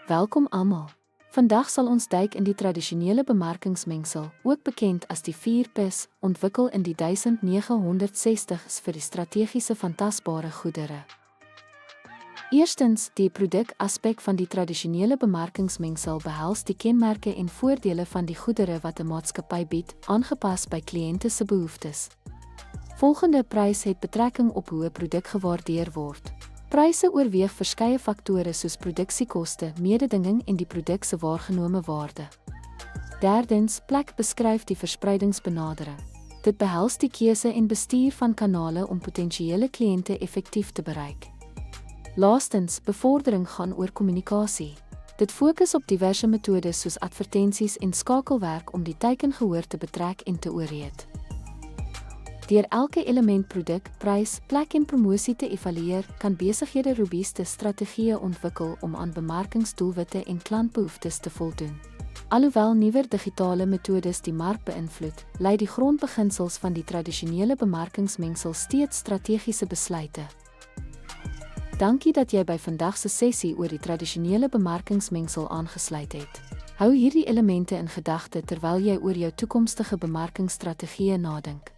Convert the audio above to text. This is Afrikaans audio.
Welkom almal. Vandag sal ons duik in die tradisionele bemarkingsmengsel, ook bekend as die 4P's, ontwikkel in die 1960s vir die strategiese van tasbare goedere. Eerstens, die produkaspek van die tradisionele bemarkingsmengsel behels die kenmerke en voordele van die goedere wat 'n maatskappy bied, aangepas by kliënte se behoeftes. Volgende prys het betrekking op hoe 'n produk gewaardeer word. Pryse oorweeg verskeie faktore soos produksiekoste, mededinging en die produk se waargenome waarde. Derdens, plek beskryf die verspreidingsbenadering. Dit behels die keuse en bestuur van kanale om potensiële kliënte effektief te bereik. Laastens, bevordering gaan oor kommunikasie. Dit fokus op diverse metodes soos advertensies en skakelwerk om die teikengehoor te betrek en te ooreed. Deur elke element produk, prys, plek en promosie te evalueer, kan besighede robuuste strategieë ontwikkel om aan bemarkingsdoelwitte en klantbehoeftes te voldoen. Alhoewel nuwer digitale metodes die mark beïnvloed, lei die grondbeginsels van die tradisionele bemarkingsmengsel steeds strategiese besluite. Dankie dat jy by vandag se sessie oor die tradisionele bemarkingsmengsel aangesluit het. Hou hierdie elemente in gedagte terwyl jy oor jou toekomstige bemarkingsstrategieë nadink.